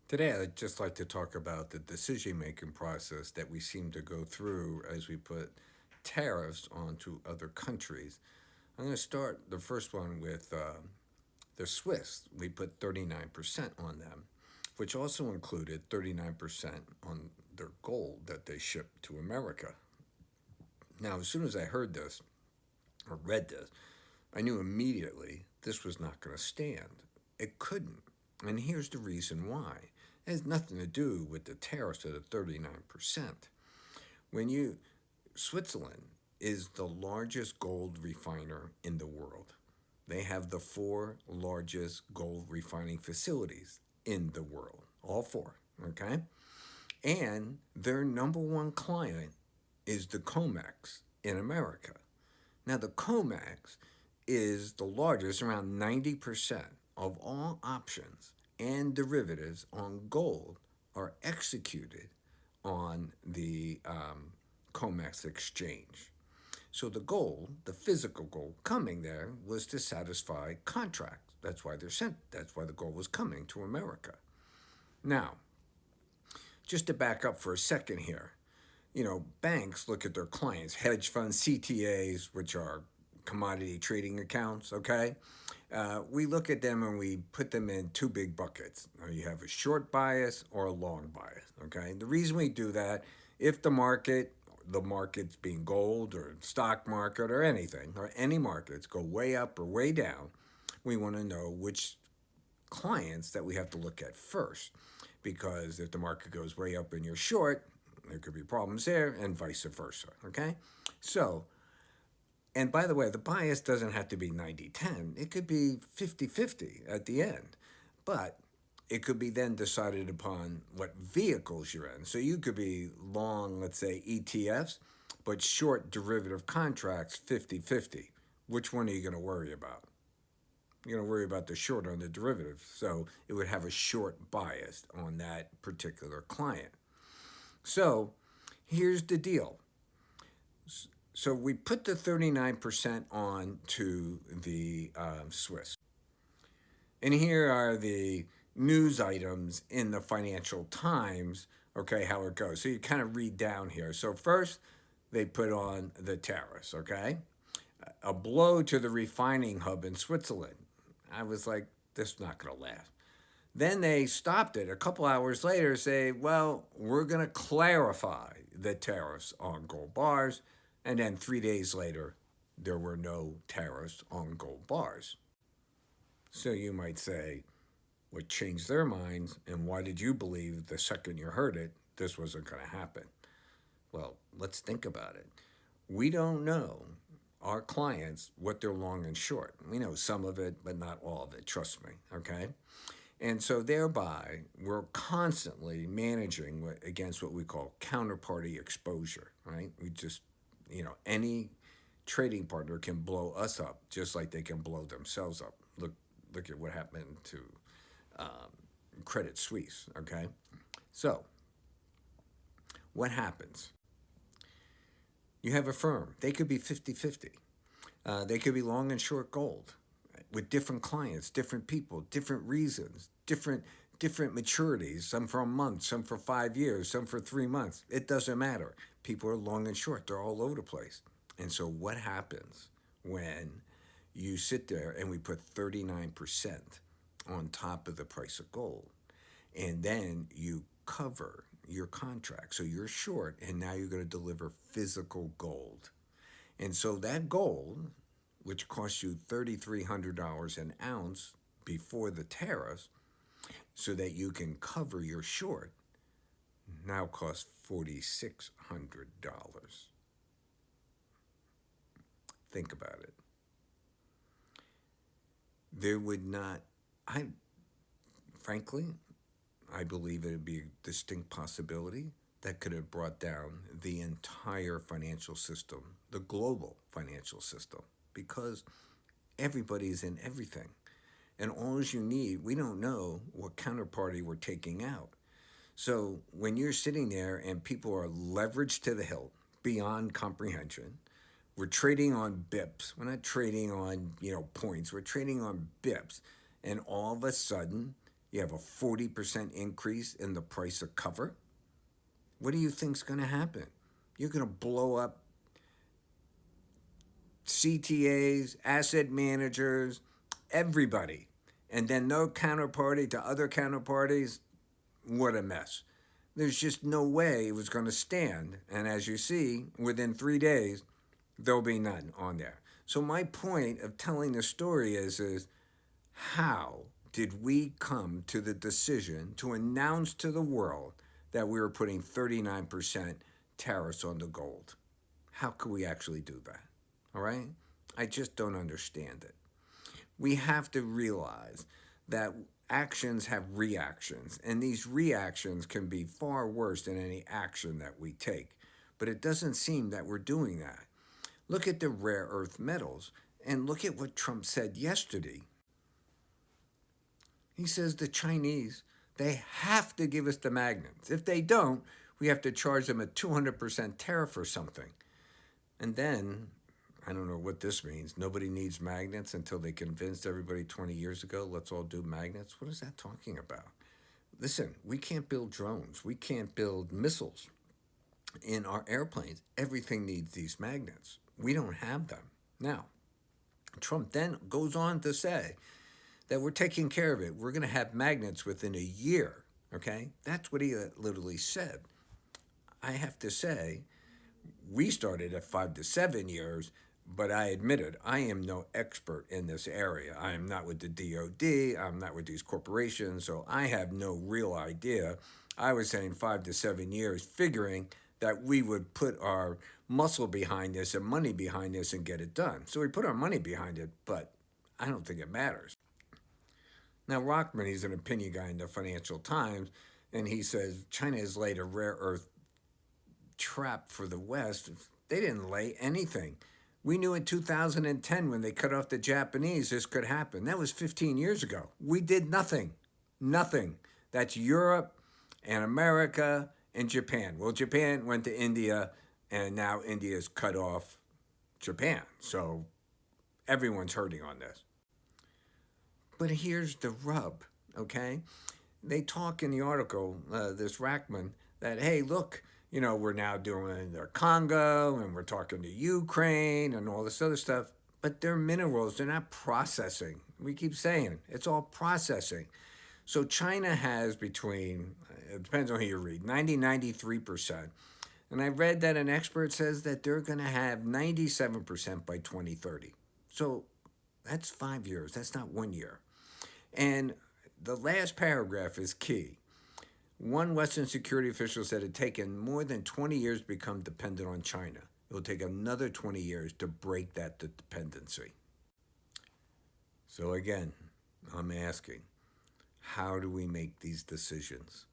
Today, I'd just like to talk about the decision making process that we seem to go through as we put tariffs onto other countries. I'm going to start the first one with the Swiss. We put 39% on them, which also included 39% on their gold that they shipped to America. Now, as soon as I heard this or read this, I knew immediately this was not going to stand. It couldn't. And here's the reason why. It has nothing to do with the tariffs of the 39%. When you, Switzerland is the largest gold refiner in the world. They have the four largest gold refining facilities in the world, all four, okay? And their number one client is the COMEX in America. Now, the COMEX is the largest, around 90% of all options and derivatives on gold are executed on the COMEX exchange. So the goal, the physical goal coming there, was to satisfy contracts. That's why they're sent. That's why the goal was coming to America. Now, just to back up for a second here, banks look at their clients, hedge funds, CTAs, which are commodity trading accounts, okay? We look at them and we put them in two big buckets. Now, you have a short bias or a long bias, okay? The reason we do that, if the markets being gold or stock market or anything, or any markets go way up or way down, we want to know which clients that we have to look at first. Because if the market goes way up and you're short, there could be problems there and vice versa. Okay? So, and by the way, the bias doesn't have to be 90-10. It could be 50-50 at the end. But it could be then decided upon what vehicles you're in. So you could be long, let's say, ETFs, but short derivative contracts 50-50. Which one are you going to worry about? You're going to worry about the short on the derivative. So it would have a short bias on that particular client. So here's the deal. So we put the 39% on to the Swiss. And here are the news items in the Financial Times, okay, how it goes. So you kind of read down here. So first, they put on the tariffs, okay? A blow to the refining hub in Switzerland. I was like, this is not going to last. Then they stopped it a couple hours later, say, well, we're going to clarify the tariffs on gold bars. And then 3 days later, there were no tariffs on gold bars. So you might say, what changed their minds, and why did you believe the second you heard it this wasn't going to happen? Well, let's think about it. We don't know our clients what they're long and short. We know some of it, but not all of it, trust me, okay? And so thereby, we're constantly managing against what we call counterparty exposure, right? We just, any trading partner can blow us up just like they can blow themselves up. Look at what happened to Credit Suisse, okay? So, what happens? You have a firm. They could be 50-50. They could be long and short gold with different clients, different people, different reasons, different maturities, some for a month, some for 5 years, some for 3 months. It doesn't matter. People are long and short. They're all over the place. And so what happens when you sit there and we put 39% on top of the price of gold, and then you cover your contract. So you're short, and now you're going to deliver physical gold. And so that gold, which costs you $3,300 an ounce before the tariffs, so that you can cover your short, now costs $4,600. Think about it. There would not, I frankly, I believe it would be a distinct possibility that could have brought down the entire financial system, the global financial system, because everybody's in everything. And all you need, we don't know what counterparty we're taking out. So when you're sitting there and people are leveraged to the hilt beyond comprehension, we're trading on bips. We're not trading on, points. We're trading on bips. And all of a sudden, You have a 40% increase in the price of cover. What do you think's going to happen? You're going to blow up CTAs, asset managers, everybody. And then no counterparty to other counterparties. What a mess. There's just no way it was going to stand. And as you see, within 3 days, there'll be none on there. So my point of telling the story is how did we come to the decision to announce to the world that we were putting 39% tariffs on the gold? How could we actually do that? All right? I just don't understand it. We have to realize that actions have reactions, and these reactions can be far worse than any action that we take. But it doesn't seem that we're doing that. Look at the rare earth metals, and look at what Trump said yesterday. He says the Chinese, they have to give us the magnets. If they don't, we have to charge them a 200% tariff or something. And then, I don't know what this means. Nobody needs magnets until they convinced everybody 20 years ago, let's all do magnets. What is that talking about? Listen, we can't build drones. We can't build missiles in our airplanes. Everything needs these magnets. We don't have them. Now, Trump then goes on to say that we're taking care of it. We're going to have magnets within a year, okay? That's what he literally said. I have to say, we started at 5 to 7 years, but I admitted I am no expert in this area. I am not with the DOD. I'm not with these corporations, so I have no real idea. I was saying 5 to 7 years, figuring that we would put our muscle behind this and money behind this and get it done. So we put our money behind it, but I don't think it matters. Now, Rockman, he's an opinion guy in the Financial Times, and he says China has laid a rare earth trap for the West. They didn't lay anything. We knew in 2010 when they cut off the Japanese, this could happen. That was 15 years ago. We did nothing. Nothing. That's Europe and America and Japan. Well, Japan went to India, and now India's cut off Japan. So everyone's hurting on this. But here's the rub, okay? They talk in the article, this Rackman, that, hey, look, you know, we're now doing the Congo, and we're talking to Ukraine and all this other stuff. But they're minerals. They're not processing. We keep saying it's all processing. So China has between, it depends on who you read, 93%. And I read that an expert says that they're going to have 97% by 2030. So that's 5 years. That's not 1 year. And the last paragraph is key. One Western security official said it had taken more than 20 years to become dependent on China. It will take another 20 years to break that dependency. So again, I'm asking, how do we make these decisions?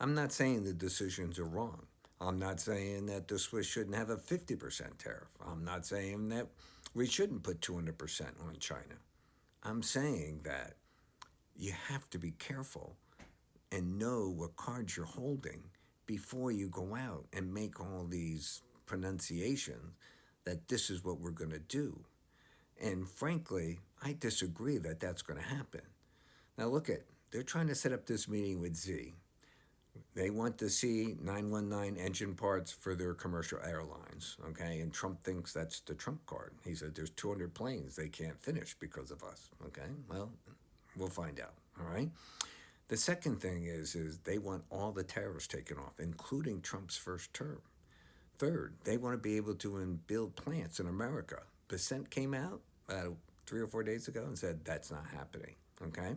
I'm not saying the decisions are wrong. I'm not saying that the Swiss shouldn't have a 50% tariff. I'm not saying that we shouldn't put 200% on China. I'm saying that you have to be careful and know what cards you're holding before you go out and make all these pronunciations that this is what we're going to do. And frankly, I disagree that that's going to happen. Now look at, they're trying to set up this meeting with Z. They want the C919 engine parts for their commercial airlines, okay? And Trump thinks that's the Trump card. He said there's 200 planes they can't finish because of us, okay? Well, we'll find out, all right? The second thing is they want all the tariffs taken off, including Trump's first term. Third, they want to be able to build plants in America. Percent came out 3 or 4 days ago and said that's not happening, okay?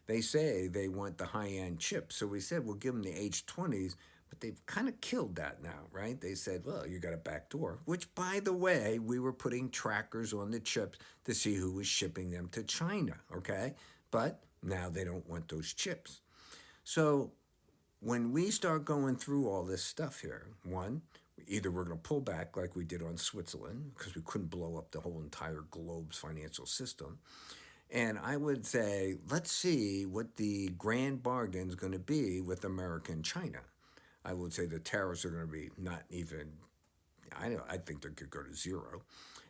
They say they want the high-end chips. So we said we'll give them the H20s, but they've kind of killed that now, right? They said, well, you got a back door, which, by the way, we were putting trackers on the chips to see who was shipping them to China, okay? But now they don't want those chips. So when we start going through all this stuff here, one, either we're going to pull back like we did on Switzerland because we couldn't blow up the whole entire globe's financial system. And I would say, let's see what the grand bargain is going to be with America and China. I would say the tariffs are going to be not even, I think they could go to zero.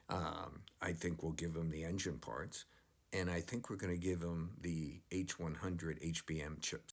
I think we'll give them the engine parts. and I think we're going to give them the H100 HBM chips.